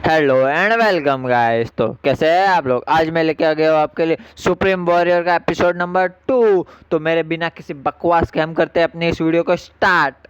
Hello and welcome guys. तो कैसे हैं आप लोग। आज मैं लेके आ गया हूँ आपके लिए सुप्रीम वॉरियर का एपिसोड नंबर 2। तो मेरे बिना किसी बकवास के हम करते हैं अपनी इस वीडियो को स्टार्ट।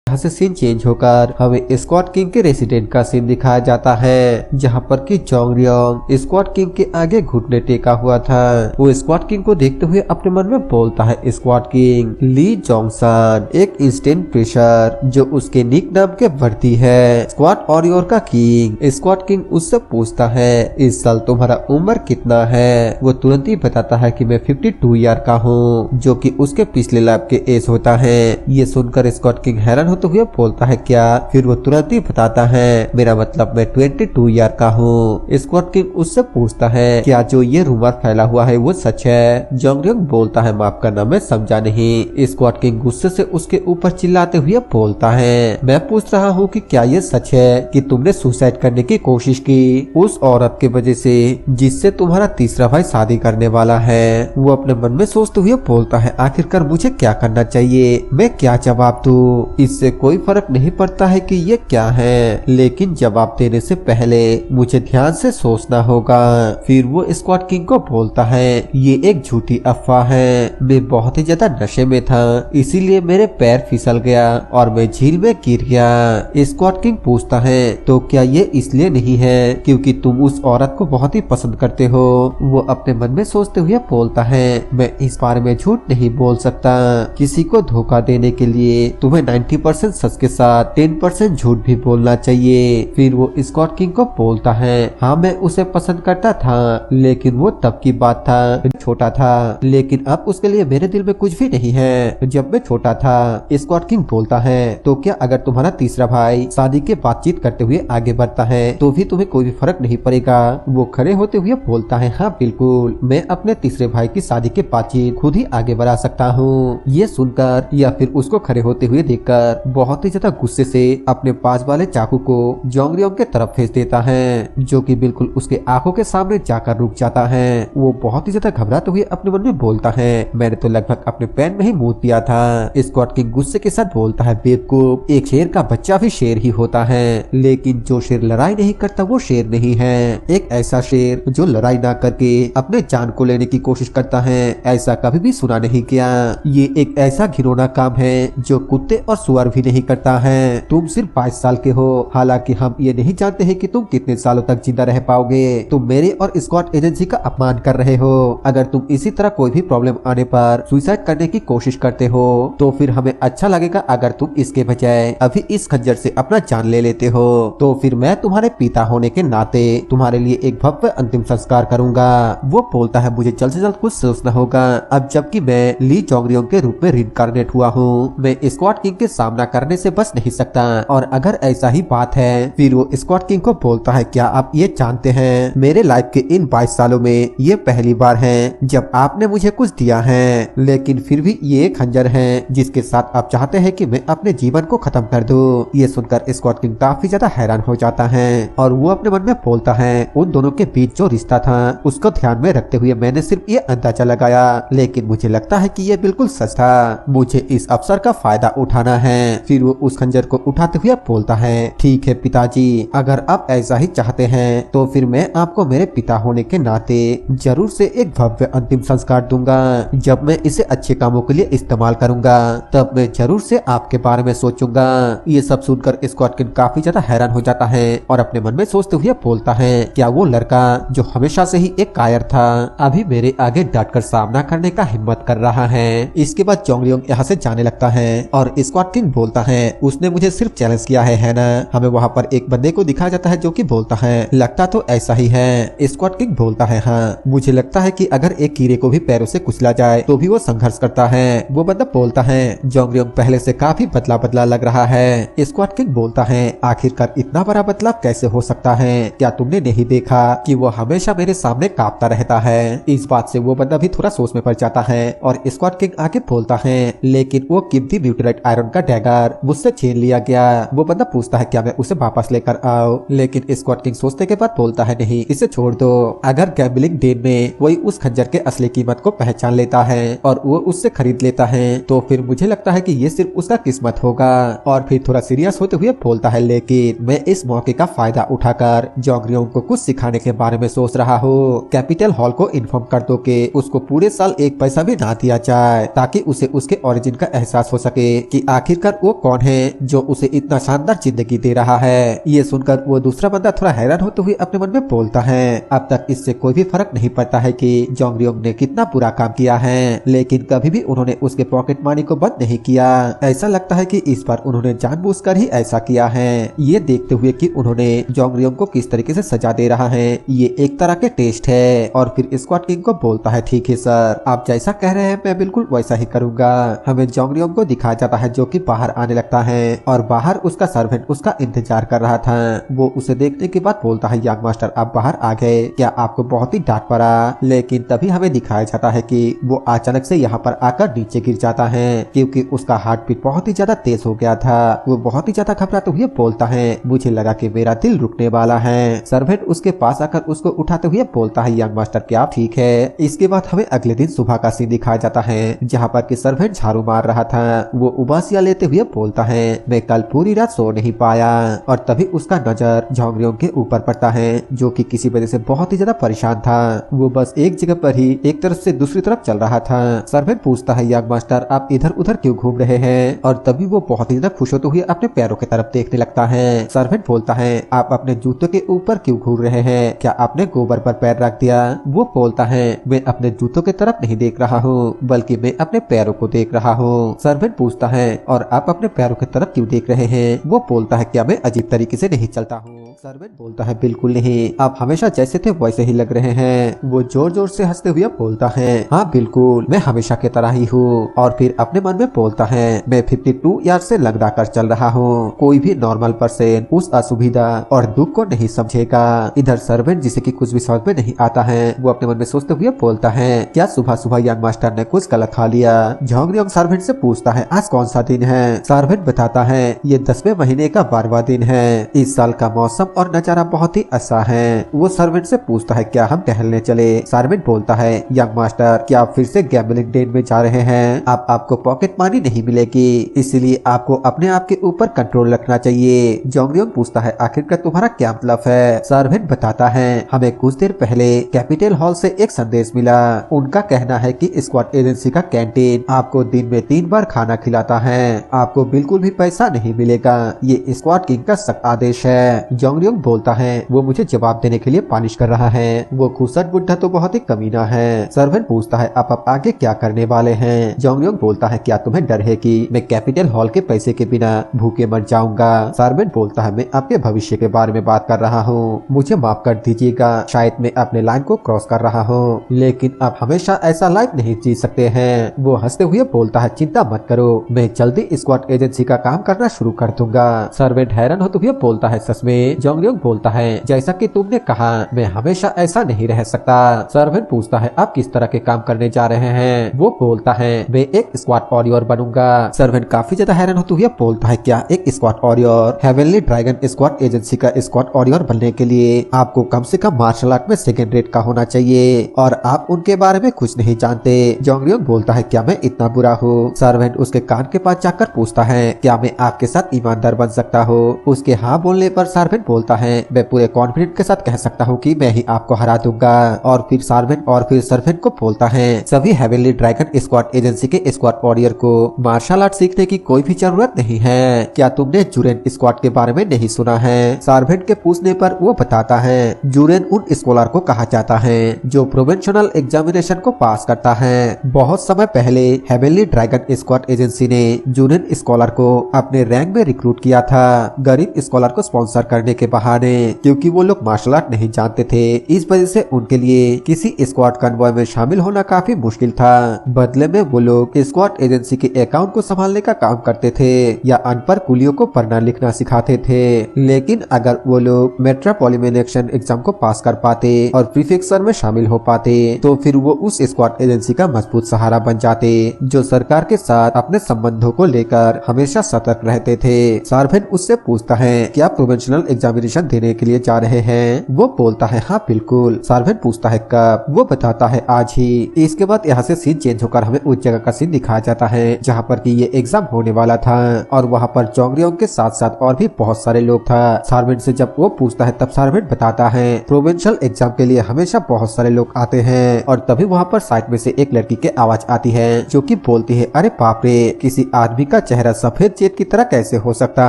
यहाँ से सीन चेंज होकर हमें स्क्वाड किंग के रेसिडेंट का सीन दिखाया जाता है, जहाँ पर कि जोंगरियोंग स्क्वाड किंग के आगे घुटने टेका हुआ था। वो स्क्वाड किंग को देखते हुए अपने मन में बोलता है, स्क्वाड किंग ली जोंगसान एक इंस्टेंट प्रेशर जो उसके निक नाम के वर्दी है, स्क्वाड वॉरियर का किंग। स्क्वाड किंग उससे पूछता है, इस साल तुम्हारा उम्र कितना है। वो तुरंत ही बताता है कि मैं 52 ईयर का हूँ, जो कि उसके पिछले लाइफ के एज होता है। ये सुनकर स्क्वाड किंग हैरान होते हुए बोलता है, क्या? फिर वो तुरंत ही बताता है, मेरा मतलब मैं 22 ईयर का हूँ। स्क्वाड किंग उससे पूछता है, क्या जो ये रूमर फैला हुआ है वो सच है? जोंगरियोंग बोलता है, माफ करना मैं समझा नहीं। स्क्वाड किंग गुस्से से उसके ऊपर चिल्लाते हुए बोलता है, मैं पूछ रहा हूँ कि क्या ये सच है कि तुमने सुसाइड करने की कोशिश की उस औरत की वजह से जिससे तुम्हारा तीसरा भाई शादी करने वाला है? वो अपने मन में सोचते हुए बोलता है, आखिरकार मुझे क्या करना चाहिए, मैं क्या जवाब दूं? इससे कोई फर्क नहीं पड़ता है कि ये क्या है, लेकिन जवाब देने से पहले मुझे ध्यान से सोचना होगा। फिर वो स्क्वाड किंग को बोलता है, ये एक झूठी अफवाह है, मैं बहुत ही ज्यादा नशे में था इसीलिए मेरे पैर फिसल गया और मैं झील में गिर गया। स्क्वाड किंग पूछता है, तो क्या ये इसलिए नहीं है क्योंकि तुम उस औरत को बहुत ही पसंद करते हो? वो अपने मन में सोचते हुए बोलता है, मैं इस बारे में झूठ नहीं बोल सकता। किसी को धोखा देने के लिए तुम्हें 90% सच के साथ 10% झूठ भी बोलना चाहिए। फिर वो स्कॉट किंग को बोलता है, हाँ मैं उसे पसंद करता था, लेकिन वो तब की बात था, छोटा था, लेकिन अब उसके लिए मेरे दिल में कुछ भी नहीं है जब मैं छोटा था। स्कॉट किंग बोलता है, तो क्या अगर तुम्हारा तीसरा भाई शादी के बातचीत करते हुए आगे बढ़ता है तो भी तुम्हें कोई भी फर्क नहीं पड़ेगा? वो खड़े होते हुए बोलता है, हाँ बिल्कुल, मैं अपने तीसरे भाई की शादी के बातचीत खुद ही आगे बढ़ा सकता हूँ। ये सुनकर या फिर उसको खड़े होते हुए देखकर बहुत ही ज्यादा गुस्से से अपने पास वाले चाकू को जोंगरियोंग के तरफ भेज देता है, जो कि बिल्कुल उसके आंखों के सामने जाकर रुक जाता है। वो बहुत ही ज्यादा घबराते हुए अपने मन में बोलता है, मैंने तो लगभग अपने पैन में ही मुंह दिया था। स्क्वाड किंग गुस्से के साथ बोलता है, बेवकूफ, एक शेर का बच्चा भी शेर ही होता है, लेकिन जो शेर लड़ाई नहीं करता वो शेर नहीं है। एक ऐसा शेर जो लड़ाई ना करके अपने जान को लेने की कोशिश करता है, ऐसा कभी भी सुना नहीं किया। ये एक ऐसा घिनौना काम है जो कुत्ते और सुअर भी नहीं करता है। तुम सिर्फ 22 साल के हो, हालांकि हम ये नहीं जानते हैं कि तुम कितने सालों तक जिंदा रह पाओगे। तुम मेरे और स्क्वाड एजेंसी का अपमान कर रहे हो। अगर तुम इसी तरह कोई भी प्रॉब्लम आने पर सुसाइड करने की कोशिश करते हो तो फिर हमें अच्छा लगेगा अगर तुम इसके बजाय अभी इस खंजर से अपना जान ले लेते हो। तो फिर मैं तुम्हारे पिता होने के नाते तुम्हारे लिए एक भव्य अंतिम संस्कार करूंगा। वो बोलता है, मुझे जल्द से जल्द कुछ सोचना होगा, अब जबकि मैं ली जोंगरियोंग के रूप में रिइंकार्नेट हुआ हूँ। मैं स्क्वाड किंग के सामना करने से बच नहीं सकता, और अगर ऐसा ही बात है फिर वो स्क्वाड किंग को बोलता है, क्या आप ये जानते हैं मेरे लाइफ के इन 22 सालों में ये पहली बार है जब आपने मुझे कुछ दिया है, लेकिन फिर भी ये खंजर है जिसके साथ आप चाहते हैं कि मैं अपने जीवन को खत्म कर दूं। ये सुनकर स्क्वाड किंग काफी ज्यादा हैरान हो जाता है और वो अपने मन में बोलता है, उन दोनों के बीच जो रिश्ता था उसको ध्यान में रखते हुए मैंने सिर्फ ये अंदाजा लगाया, लेकिन मुझे लगता है कि ये बिल्कुल सच था। मुझे इस अवसर का फायदा उठाना है। फिर वो उस खंजर को उठाते हुए बोलता है, ठीक है पिताजी, अगर आप ऐसा ही चाहते हैं तो फिर मैं आपको मेरे पिता होने के नाते जरूर से एक भव्य अंतिम संस्कार दूंगा। जब मैं इसे अच्छे कामों के लिए इस्तेमाल करूंगा तब मैं जरूर से आपके बारे में सोचूंगा। ये सब सुनकर स्क्वाड किंग काफी ज्यादा हैरान हो जाता है और अपने मन में सोचते हुए बोलता है, क्या वो लड़का जो हमेशा से ही एक कायर था अभी मेरे आगे डटकर सामना करने का हिम्मत कर रहा है? इसके बाद जोंगरियोंग यहाँ से जाने लगता है और स्क्वाड किंग बोलता है, उसने मुझे सिर्फ चैलेंज किया है ना? हमें वहाँ पर एक बंदे को दिखाया जाता है जो कि बोलता है, लगता तो ऐसा ही है। स्क्वाड किंग बोलता है, हाँ मुझे लगता है कि अगर एक कीड़े को भी पैरों से कुचला जाए तो भी वो संघर्ष करता है। वो बंदा बोलता है, जोंगरियोंग पहले से काफी बदला बदला लग रहा है। स्क्वाड किंग बोलता है, आखिरकार इतना बड़ा बदलाव कैसे हो सकता है? क्या तुमने नहीं देखा कि वो हमेशा मेरे सामने कांपता रहता है? इस बात से वो बंदा भी थोड़ा सोच में पड़ जाता है और स्क्वाड किंग आगे बोलता है, लेकिन वो कीमती म्यूटेलाइट आयरन का डैगर देखकर मुझसे छीन लिया गया। वो बंदा पूछता है क्या मैं उसे वापस लेकर आओ, लेकिन स्क्वाड किंग सोचने के बाद बोलता है नहीं, इसे छोड़ दो। अगर गैम्बलिंग डेन में कोई उस खंजर के असली कीमत को पहचान लेता है और वो उससे खरीद लेता है तो फिर मुझे लगता है कि ये सिर्फ उसका किस्मत होगा। और फिर थोड़ा सीरियस होते हुए बोलता है लेकिन मैं इस मौके का फायदा उठाकर जोंगरियोंग को कुछ सिखाने के बारे में सोच रहा हूँ। कैपिटल हॉल को इन्फॉर्म कर दो कि उसको पूरे साल एक पैसा भी ना दिया जाए ताकि उसे उसके ओरिजिन का एहसास हो सके कि आखिरकार वो कौन है जो उसे इतना शानदार जिंदगी दे रहा है। ये सुनकर वो दूसरा बंदा थोड़ा हैरान होते हुए अपने मन में बोलता है अब तक इससे कोई भी फर्क नहीं पड़ता है कि जोंगरियोंग ने कितना बुरा काम किया है, लेकिन कभी भी उन्होंने उसके पॉकेट मनी को बंद नहीं किया। ऐसा लगता है कि इस बार उन्होंने जानबूझकर ही ऐसा किया है। ये देखते हुए कि उन्होंने जोंगरियोंग को किस तरीके से सजा दे रहा है ये एक तरह के टेस्ट है। और फिर स्क्वाड किंग को बोलता है ठीक है सर, आप जैसा कह रहे हैं मैं बिल्कुल वैसा ही करूंगा। हमें जोंगरियोंग को दिखाया जाता है जो कि बाहर आने लगता है और बाहर उसका सर्वेंट उसका इंतजार कर रहा था। वो उसे देखने के बाद बोलता है यंग मास्टर आप बाहर आ गए, क्या आपको बहुत ही डांट पड़ा? लेकिन तभी हमें दिखाया जाता है कि वो अचानक से यहाँ पर आकर नीचे गिर जाता है क्योंकि उसका हार्ट बीट बहुत ही ज्यादा तेज हो गया था। वो बहुत ही ज्यादा घबराते हुए बोलता है मुझे लगा कि मेरा दिल रुकने वाला है। सर्वेंट उसके पास आकर उसको उठाते हुए बोलता है यंग मास्टर क्या ठीक है? इसके बाद हमें अगले दिन सुबह का सीन दिखाया जाता है जहाँ पर कि सर्वेंट झाड़ू मार रहा था। वो उबासियां लेते हुए बोलता है मैं कल पूरी रात सो नहीं पाया। और तभी उसका नजर जोंगरियोंग के ऊपर पड़ता है जो कि किसी वजह से बहुत ही ज्यादा परेशान था। वो बस एक जगह पर ही एक तरफ से दूसरी तरफ चल रहा था। सर्वेंट पूछता है यंग मास्टर आप इधर उधर क्यों घूम रहे हैं? और तभी वो बहुत ही ज्यादा खुश होते हुए अपने पैरों की तरफ देखने लगता है। सर्वेंट बोलता है आप अपने जूतों के ऊपर क्यों घूम रहे हैं? क्या आपने गोबर पर पैर रख दिया? वो बोलता है मैं अपने जूतों की तरफ नहीं देख रहा हूँ बल्कि मैं अपने पैरों को देख रहा हूँ। सर्वेंट पूछता है और आप अपने पैरों की तरफ क्यों देख रहे हैं? वो बोलता है क्या मैं अजीब तरीके से नहीं चलता हूँ? सर्वेंट बोलता है बिल्कुल नहीं, आप हमेशा जैसे थे वैसे ही लग रहे हैं। वो जोर जोर से हंसते हुए बोलता है हाँ बिल्कुल मैं हमेशा की तरह ही हूँ। और फिर अपने मन में बोलता है मैं 52 यार्ड से लगदा कर चल रहा हूँ, कोई भी नॉर्मल पर्सन उस असुविधा और दुख को नहीं समझेगा। इधर सर्वेंट जिसे कि कुछ भी समझ में नहीं आता है वो अपने मन में सोचते हुए बोलता है क्या सुबह सुबह यंग मास्टर ने कुछ गलत खा लिया? जोंगरियोंग सर्वेंट से पूछता है आज कौन सा दिन है? सर्वेंट बताता है ये 10वें महीने का 12वां दिन है। इस साल का मौसम और नजारा बहुत ही अच्छा है। वो सर्वेंट से पूछता है क्या हम टहलने चले? सर्वेंट बोलता है यंग मास्टर क्या आप फिर से गैम्बलिंग डेन में जा रहे हैं? अब आपको पॉकेट मनी नहीं मिलेगी इसलिए आपको अपने आप के ऊपर कंट्रोल रखना चाहिए। जोंगरियोंग पूछता है आखिरकार तुम्हारा क्या मतलब है? सर्वेंट बताता है हमें कुछ देर पहले कैपिटल हॉल से एक संदेश मिला। उनका कहना है कि स्क्वाड एजेंसी का कैंटीन आपको दिन में 3 बार खाना खिलाता है, आपको बिल्कुल भी पैसा नहीं मिलेगा। ये स्क्वाड किंग का सख्त आदेश है। जोंगरियोंग बोलता है वो मुझे जवाब देने के लिए पानिश कर रहा है। वो खुसट बुढ़ा तो बहुत ही कमीना है। सर्वेंट पूछता है आप आगे क्या करने वाले हैं? जोंगरियोंग बोलता है क्या तुम्हें डर है कि मैं कैपिटल हॉल के पैसे के बिना भूखे मर जाऊंगा? सर्वेंट बोलता है मैं आपके भविष्य के बारे में बात कर रहा हूँ, मुझे माफ कर दीजिएगा, शायद मैं अपने लाइन को क्रॉस कर रहा हूँ लेकिन आप हमेशा ऐसा लाइफ नहीं जी सकते हैं। वो हंसते हुए बोलता है चिंता मत करो मैं जल्दी स्क्वाड एजेंसी का काम करना शुरू कर दूंगा। सर्वेंट हैरान होते हुए बोलता है सच में? जोंगरियोंग बोलता है जैसा कि तुमने कहा मैं हमेशा ऐसा नहीं रह सकता। सर्वेंट पूछता है आप किस तरह के काम करने जा रहे हैं? वो बोलता है मैं एक स्क्वाड वॉरियर बनूंगा। सर्वेंट काफी ज्यादा हैरान होते हुए बोलता है क्या एक squad warrior? Heavenly dragon squad agency का स्क्वाड वॉरियर बनने के लिए आपको कम से कम मार्शल आर्ट में सेकंड रेट का होना चाहिए और आप उनके बारे में कुछ नहीं जानते। जोंगरियोंग बोलता है क्या मैं इतना बुरा हूँ? सर्वेंट उसके कान के पास जाकर पूछता है क्या मैं आपके साथ ईमानदार बन सकता हूँ? उसके हाँ बोलने पर सर्वेंट बोलता है मैं पूरे कॉन्फिडेंट के साथ कह सकता हूँ कि मैं ही आपको हरा दूंगा। और फिर सर्वेंट को बोलता है सभी हेवनली ड्रैगन स्क्वाड एजेंसी के स्क्वाड वॉरियर को मार्शल आर्ट सीखने की कोई भी जरूरत नहीं है। क्या तुमने जुरेन स्क्वाड के बारे में नहीं सुना है? सर्वेंट के पूछने पर वो बताता है जुरेन उन स्कॉलर को कहा जाता है जो प्रोवेंशनल एग्जामिनेशन को पास करता है। बहुत समय पहले हेवनली ड्रैगन स्क्वाड एजेंसी ने जुरेन स्कॉलर को अपने रैंक में रिक्रूट किया था। गरीब स्कॉलर को स्पॉन्सर करने के बहाने, क्योंकि वो लोग मार्शल आर्ट नहीं जानते थे। इस वजह से उनके लिए किसी स्क्वाड कन्वॉय में शामिल होना काफी मुश्किल था। बदले में वो लोग स्क्वाड एजेंसी के अकाउंट को संभालने का काम करते थे या अनपढ़ कुलियों को पढ़ना लिखना सिखाते थे। लेकिन अगर वो लोग मेट्रोपॉलिटेन एग्जाम को पास कर पाते और प्रीफेक्चर में शामिल हो पाते तो फिर वो उस स्क्वाड एजेंसी का मजबूत सहारा बन जाते, जो सरकार के साथ अपने संबंधों को लेकर हमेशा सतर्क रहते थे। सार्वेंट उससे पूछता है क्या प्रोविंशियल एग्जामिनेशन देने के लिए जा रहे हैं? वो बोलता है हाँ बिल्कुल। सार्वेंट पूछता है कब? वो बताता है आज ही। इसके बाद यहाँ से सीन चेंज होकर हमें उस जगह का सीन दिखाया जाता है जहाँ पर कि ये एग्जाम होने वाला था और वहाँ पर जोंगरियोंग के साथ साथ और भी बहुत सारे लोग था। सार्वेंट से जब वो पूछता है तब सार्वेंट बताता है प्रोविंशियल एग्जाम के लिए हमेशा बहुत सारे लोग आते हैं। और तभी वहाँ पर साइड में से एक लड़की की आवाज आती है जो कि बोलती है अरे बाप रे, किसी आदमी का चेहरा सफेद चेत की तरह कैसे हो सकता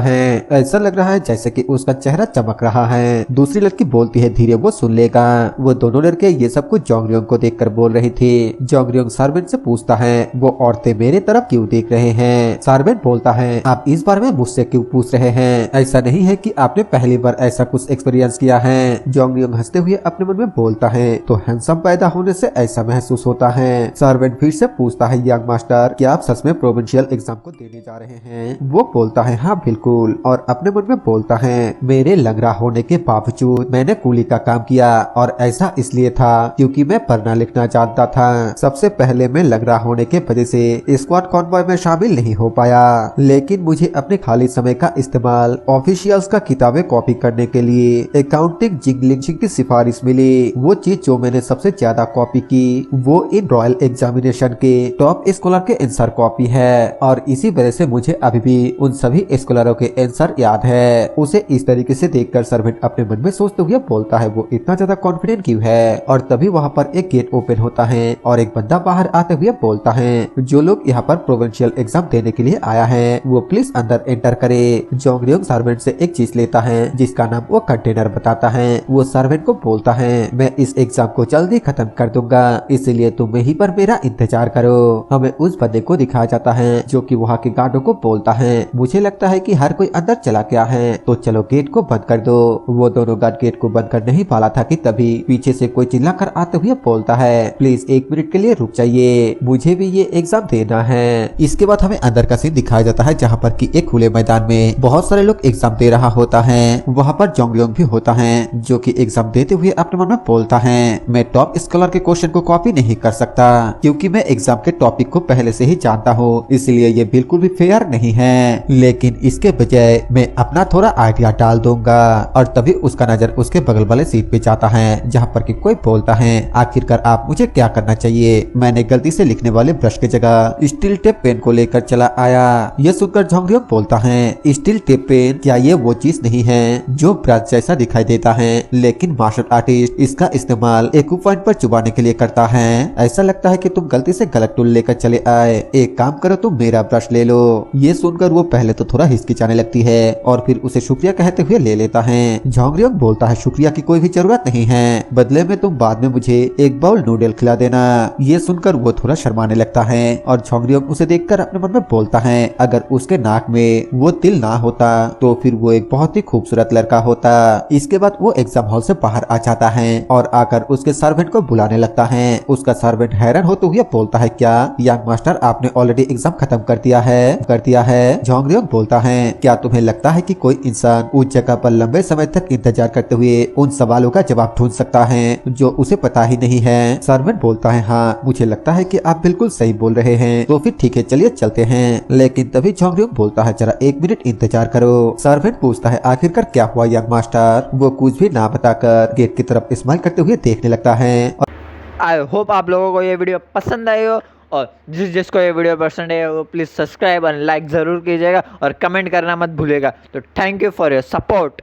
है? ऐसा लग रहा है जैसे कि उसका चेहरा चमक रहा है। दूसरी लड़की बोलती है धीरे वो सुन लेगा। वो दोनों लड़के ये सब कुछ जोंगरियोंग को देखकर बोल रही थी। जोंगरियोंग सार्वेंट से पूछता है वो औरतें मेरे तरफ क्यों देख रहे हैं? सार्वेंट बोलता है आप इस बारे में मुझसे क्यों पूछ रहे हैं? ऐसा नहीं है कि आपने पहली बार ऐसा कुछ एक्सपीरियंस किया है। जोंगरियोंग हंसते हुए अपने मन में बोलता है तो हैंडसम पैदा होने से ऐसा महसूस होता है। सार्वेंट फिर से पूछता है यंग मास्टर क्या आप सच में प्रोविंशियल एग्जाम को देने जा रहे हैं? वो बोलता है हाँ बिल्कुल और अपने मन में बोलता है मेरे लंगड़ा होने के बावजूद मैंने कूली का काम किया और ऐसा इसलिए था क्योंकि मैं पढ़ना लिखना जानता था। सबसे पहले मैं लंगड़ा होने के वजह से स्क्वाड कॉन्वॉय में शामिल नहीं हो पाया, लेकिन मुझे अपने खाली समय का इस्तेमाल ऑफिशियल्स का किताबें कॉपी करने के लिए अकाउंटिंग जिंगलिंग की सिफारिश मिली। वो चीज जो मैंने सबसे ज्यादा कॉपी की वो इन रॉयल एग्जामिनेशन के टॉप स्कॉलर के आंसर कॉपी है और इसी वजह से मुझे अभी भी उन सभी स्कॉलरों के आंसर याद है। उसे इस तरीके से देखकर सर्वेंट अपने मन में सोचते हुए बोलता है वो इतना ज्यादा कॉन्फिडेंट क्यों है? और तभी वहाँ पर एक गेट ओपन होता है और एक बंदा बाहर आते हुए बोलता है जो लोग यहाँ पर प्रोविंशियल एग्जाम देने के लिए आया है वो प्लीज अंदर एंटर करे। जोंगरियोंग सर्वेंट से एक चीज लेता है जिसका नाम वो कंटेनर बताता है। वो सर्वेंट को बोलता है मैं इस एग्जाम को जल्दी खत्म कर दूंगा, इसलिए तुम यहीं पर मेरा इंतजार करो। हमें उस बंदे को दिखाया जाता है जो कि वहाँ के गार्डों को बोलता है मुझे लगता है कि हर कोई अंदर चला गया है तो चलो गेट को बंद कर दो। वो दोनों गार्ड गेट को बंद कर नहीं पाला था कि तभी पीछे से कोई चिल्ला कर आते हुए बोलता है प्लीज 1 मिनट के लिए रुक जाइए, मुझे भी ये एग्जाम देना है। इसके बाद हमें अंदर का सीन दिखाया जाता है जहाँ पर कि एक खुले मैदान में बहुत सारे लोग एग्जाम दे रहा होता है। वहाँ पर जोंगरियोंग भी होता है जो कि एग्जाम देते हुए अपने मन में बोलता है मैं टॉप स्कॉलर के क्वेश्चन को कॉपी नहीं कर सकता क्योंकि मैं एग्जाम के टॉपिक को पहले से ही जानता हूँ, इसलिए ये बिल्कुल भी फेयर नहीं है। लेकिन इसके बजाय मैं अपना थोड़ा आइडिया डाल दूंगा। और तभी उसका नजर उसके बगल वाले सीट पे जाता है जहाँ पर कि कोई बोलता है आखिरकार आप मुझे क्या करना चाहिए? मैंने गलती से लिखने वाले ब्रश की जगह स्टील टेप पेन को लेकर चला आया। ये सुनकर जोंगरियोंग बोलता है स्टील टेप पेन क्या ये वो चीज नहीं है जो ब्रश जैसा दिखाई देता है, लेकिन मार्शल आर्टिस्ट इसका इस्तेमाल इक्विपमेंट पर चुबाने के लिए करता है। ऐसा लगता है कि तुम गलती से गलत टूल लेकर चले आए, एक काम करो तुम मेरा ब्रश ले लो। ये सुनकर वो पहले तो थोड़ा हिचकिचाने लगती है और फिर उसे शुक्रिया कहते हुए ले लेता है। जोंगरियोंग बोलता है शुक्रिया की कोई भी जरूरत नहीं है, बदले में तुम बाद में मुझे एक बाउल नूडल खिला देना। ये सुनकर वो थोड़ा शर्माने लगता है और जोंगरियोंग उसे देखकर अपने मन में बोलता है अगर उसके नाक में वो तिल ना होता तो फिर वो एक बहुत ही खूबसूरत लड़का होता। इसके बाद वो एग्जाम हॉल से बाहर आ जाता है और आकर उसके सर्वेंट को बुलाने लगता है। उसका सर्वेंट हैरान होते हुए बोलता है क्या यंग मास्टर आपने ऑलरेडी एग्जाम खत्म कर दिया है? जोंगरियोंग बोलता है क्या तुम्हें लगता है कि कोई इंसान उस जगह पर लंबे समय तक इंतजार करते हुए उन सवालों का जवाब ढूंढ सकता है जो उसे पता ही नहीं है? सर्वेंट बोलता है हाँ मुझे लगता है कि आप बिल्कुल सही बोल रहे हैं, तो फिर ठीक है चलिए चलते हैं। लेकिन तभी जोंगरियोंग बोलता है जरा 1 मिनट इंतजार करो। सर्वेंट पूछता है आखिरकार क्या हुआ यंग मास्टर? वो कुछ भी ना बताकर गेट की तरफ स्माइल करते हुए देखने लगता है। आई होप आप लोगों को ये वीडियो पसंद आई हो और जिसको ये वीडियो पसंद है वो प्लीज़ सब्सक्राइब और लाइक ज़रूर कीजिएगा और कमेंट करना मत भूलिएगा। तो thank you for your support.